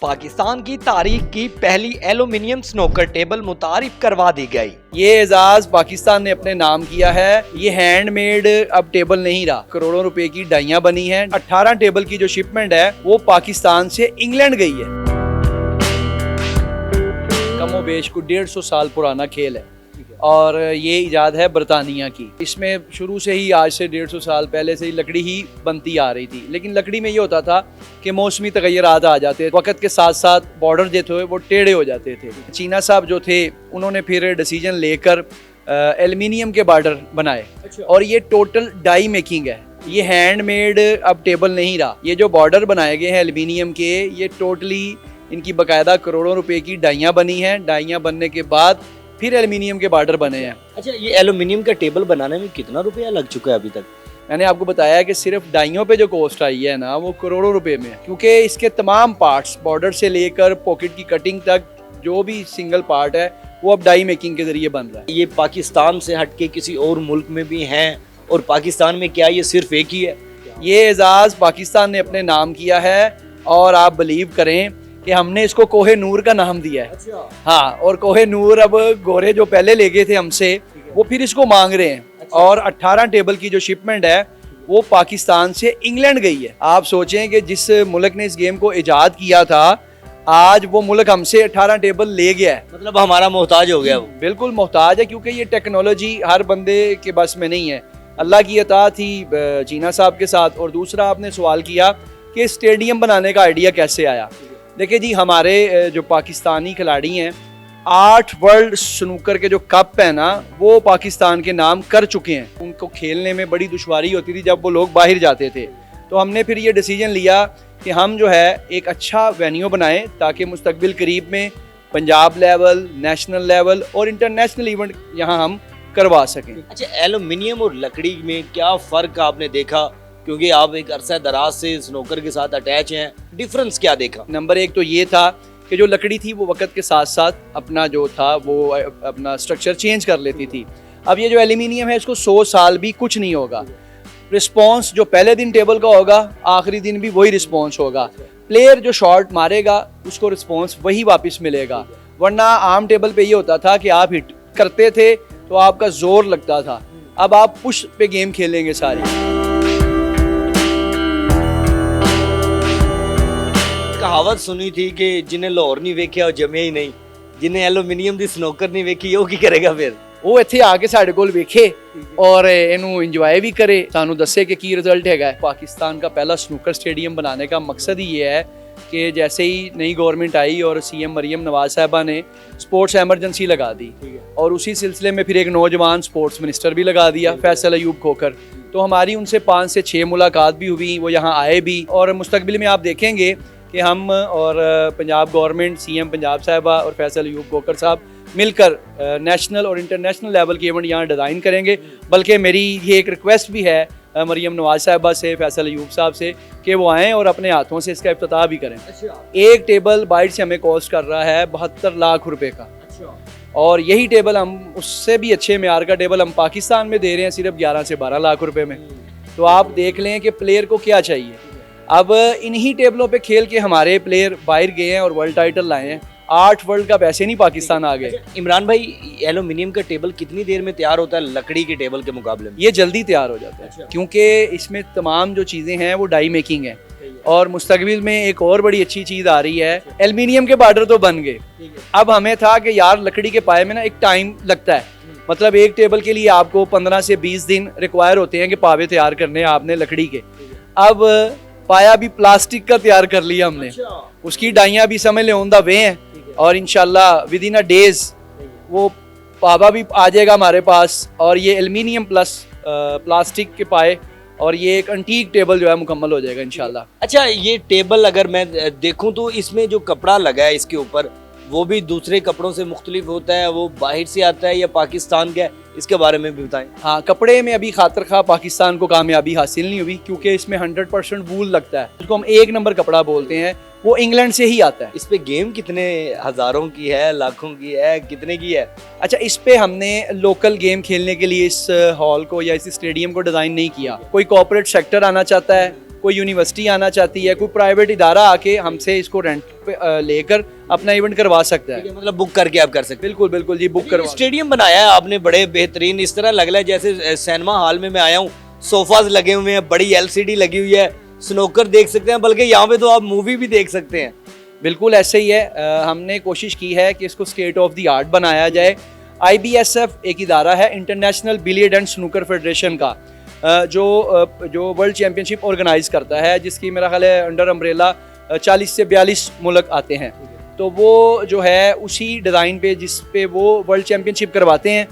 पाकिस्तान की तारीख की पहली एल्यूमिनियम स्नोकर टेबल मुतारिफ करवा दी गई। ये एजाज पाकिस्तान ने अपने नाम किया है। ये हैंडमेड अब टेबल नहीं रहा, करोड़ों रुपए की डाइयां बनी हैं। 18 टेबल की जो शिपमेंट है वो पाकिस्तान से इंग्लैंड गई है। कमोबेश को 150 साल पुराना खेल है और ये इजाद है बरतानिया की। इसमें शुरू से ही, आज से 150 साल पहले से ही लकड़ी ही बनती आ रही थी, लेकिन लकड़ी में ये होता था कि मौसमी तगय्युरात आ जाते, वक्त के साथ साथ बॉर्डर जो थे वो टेढ़े हो जाते थे। चीना साहब जो थे उन्होंने फिर डिसीजन लेकर एल्युमिनियम के बॉर्डर बनाए। और ये टोटल डाई मेकिंग है, ये हैंडमेड अब टेबल नहीं रहा। ये जो बॉर्डर बनाए गए हैं एल्युमिनियम के, ये टोटली इनकी बाकायदा करोड़ों रुपए की डाइयां बनी हैं। डाइयां बनने के बाद फिर एल्युमिनियम के बॉर्डर बने हैं। अच्छा, ये एल्यूमिनियम का टेबल बनाने में कितना रुपया लग चुका है अभी तक? मैंने आपको बताया है कि सिर्फ डाइयों पे जो कॉस्ट आई है ना, वो करोड़ों रुपए में है, क्योंकि इसके तमाम पार्ट्स, बॉर्डर से लेकर पॉकेट की कटिंग तक, जो भी सिंगल पार्ट है वो अब डाई मेकिंग के जरिए बन रहा है। ये पाकिस्तान से हटके किसी और मुल्क में भी हैं, और पाकिस्तान में क्या ये सिर्फ एक ही है? ये एजाज पाकिस्तान ने अपने नाम किया है और आप बिलीव करें कि हमने इसको कोहे नूर का नाम दिया है। अच्छा। हाँ, और कोहे नूर अब गोरे जो पहले ले गए थे हमसे, वो फिर इसको मांग रहे हैं। अच्छा। और 18 टेबल की जो शिपमेंट है वो पाकिस्तान से इंग्लैंड गई है। आप सोचें कि जिस मुल्क ने इस गेम को इजाद किया था, आज वो मुल्क हमसे 18 टेबल ले गया है। मतलब हमारा मोहताज हो गया वो। बिल्कुल मोहताज है, क्योंकि ये टेक्नोलॉजी हर बंदे के बस में नहीं है। अल्लाह की अता थी चीना साहब के साथ। और दूसरा, आपने सवाल किया कि स्टेडियम बनाने का आइडिया कैसे आया। देखिए जी, हमारे जो पाकिस्तानी खिलाड़ी हैं, 8 वर्ल्ड स्नूकर के जो कप है ना, वो पाकिस्तान के नाम कर चुके हैं। उनको खेलने में बड़ी दुश्वारी होती थी जब वो लोग बाहर जाते थे, तो हमने फिर ये डिसीजन लिया कि हम जो है एक अच्छा वेन्यू बनाएं, ताकि मुस्तकबिल करीब में पंजाब लेवल, नेशनल लेवल और इंटरनेशनल इवेंट यहाँ हम करवा सकें। अच्छा, एल्यूमिनियम और लकड़ी में क्या फ़र्क आपने देखा, क्योंकि आप एक अरसा दराज से स्नोकर के साथ अटैच हैं, डिफरेंस क्या देखा? नंबर एक तो ये था कि जो लकड़ी थी वो वक्त के साथ साथ अपना जो था वो अपना स्ट्रक्चर चेंज कर लेती थी। अब ये जो एल्युमिनियम है, इसको 100 साल भी कुछ नहीं होगा। रिस्पॉन्स जो पहले दिन टेबल का होगा, आखिरी दिन भी वही रिस्पॉन्स होगा। प्लेयर जो शॉट मारेगा उसको रिस्पॉन्स वही वापस मिलेगा। वरना आम टेबल पे ये होता था कि आप हिट करते थे तो आपका जोर लगता था, अब आप पुश पे गेम खेलेंगे सारी। कहावत सुनी थी कि जिन्हें लाहौर नहीं वेख्या ਉਹ जमे ही नहीं, जिन्हें एल्यूमिनियम ਦੀ स्नोकर नहीं वेखी ਉਹ ਕੀ ਕਰੇਗਾ ਫਿਰ? ਉਹ ਇੱਥੇ ਆ ਕੇ ਸਾਡੇ ਕੋਲ ਵੇਖੇ और ਇਹਨੂੰ ਇੰਜੋਏ भी करे, ਸਾਨੂੰ ਦੱਸੇ कि ਕੀ रिजल्ट हैगा। पाकिस्तान का पहला स्नूकर स्टेडियम बनाने का मकसद ही ये है कि जैसे ही नई गवर्नमेंट आई और सीएम मरियम नवाज साहबा ने स्पोर्ट्स एमरजेंसी लगा दी, और उसी सिलसिले में फिर एक नौजवान स्पोर्ट्स मिनिस्टर भी लगा दिया, फैसल अयूब खोखर। तो हमारी उनसे 5 से 6 मुलाकात भी हुई, वो यहाँ आए भी। और मुस्तकबिल में आप देखेंगे कि हम और पंजाब गवर्नमेंट, सीएम पंजाब साहबा और फैसल अयूब खोखर साहब मिलकर नेशनल और इंटरनेशनल लेवल के इवेंट यहाँ डिज़ाइन करेंगे। बल्कि मेरी ये एक रिक्वेस्ट भी है मरियम नवाज साहबा से, फैसल अयूब साहब से, कि वो आएँ और अपने हाथों से इसका इफ्तिताह भी करें। एक टेबल बाहर से हमें कॉस्ट कर रहा है 72 लाख रुपए का, और यही टेबल हम उससे भी अच्छे मेयार का टेबल हम पाकिस्तान में दे रहे हैं सिर्फ 11 से 12 लाख रुपए में। तो आप देख लें कि प्लेयर को क्या चाहिए। अब इन्हीं टेबलों पे खेल के हमारे प्लेयर बाहर गए हैं और वर्ल्ड टाइटल लाए हैं। 8 वर्ल्ड कप ऐसे नहीं पाकिस्तान आ गए। अच्छा, इमरान भाई, एल्यूमिनियम का टेबल कितनी देर में तैयार होता है लकड़ी के टेबल के मुकाबले में? ये जल्दी तैयार हो जाता है। अच्छा। क्योंकि इसमें तमाम जो चीज़ें हैं वो डाई मेकिंग है। और मुस्तकबिल में एक और बड़ी अच्छी चीज़ आ रही है, एल्युमिनियम के बॉर्डर तो बन गए, अब हमें था कि यार लकड़ी के पाए में ना एक टाइम लगता है। मतलब एक टेबल के लिए आपको 15 से 20 दिन रिक्वायर होते हैं कि पावे तैयार करने हैं आपने लकड़ी के। अब पाया भी प्लास्टिक का तैयार कर लिया हमने। अच्छा। उसकी डाइयां भी समझ ले ऑन द वे हैं, और इंशाल्लाह विद इन अ डेज वो पावा भी आ जाएगा हमारे पास। और ये एल्युमिनियम प्लस प्लास्टिक के पाए, और ये एक अंटीक टेबल जो है मुकम्मल हो जाएगा इंशाल्लाह। अच्छा, ये टेबल अगर मैं देखूं तो इसमें जो कपड़ा लगा है इसके ऊपर, वो भी दूसरे कपड़ों से मुख्तलिफ होता है, वो बाहर से आता है या पाकिस्तान का है, इसके बारे में भी बताएं। हाँ, कपड़े में अभी खातर खा पाकिस्तान को कामयाबी हासिल नहीं हुई, क्योंकि इसमें 100% वूल लगता है, जिसको हम 1 नंबर कपड़ा बोलते हैं, वो इंग्लैंड से ही आता है। इस पे गेम कितने हज़ारों की है, लाखों की है, कितने की है? अच्छा, इस पे हमने लोकल गेम खेलने के लिए इस हॉल को या इस स्टेडियम को डिज़ाइन नहीं किया। कोई कॉर्पोरेट सेक्टर आना चाहता है कोई यूनिवर्सिटी आना चाहती है, कोई प्राइवेट इदारा आके हमसे इसको रेंट पे लेकर अपना इवेंट करवा सकता है। मतलब बुक करके आप कर सकते हैं। बिल्कुल बिल्कुल जी, बुक करवा। स्टेडियम बनाया है आपने बड़े बेहतरीन, इस तरह लग रहा है जैसे सिनेमा हॉल में मैं आया हूँ। सोफाज लगे हुए हैं, बड़ी एलसीडी लगी हुई है, स्नोकर देख सकते हैं, बल्कि यहाँ पे तो आप मूवी भी देख सकते हैं। बिल्कुल ऐसे ही है। हमने कोशिश की है कि इसको स्टेट ऑफ द आर्ट बनाया जाए। IBSF एक इदारा है, international billiard and snooker federation का, जो वर्ल्ड चैम्पियनशिप ऑर्गेनाइज करता है, जिसकी मेरा ख्याल है अंडर अम्ब्रेला 40 से 42 मुल्क आते हैं। तो वो जो है उसी डिज़ाइन पे जिस पे वो वर्ल्ड चैम्पियनशिप करवाते हैं,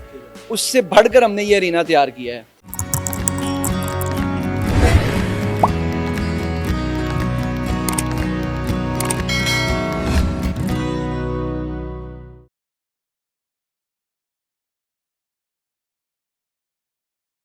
उससे बढ़कर हमने ये अरीना तैयार किया है।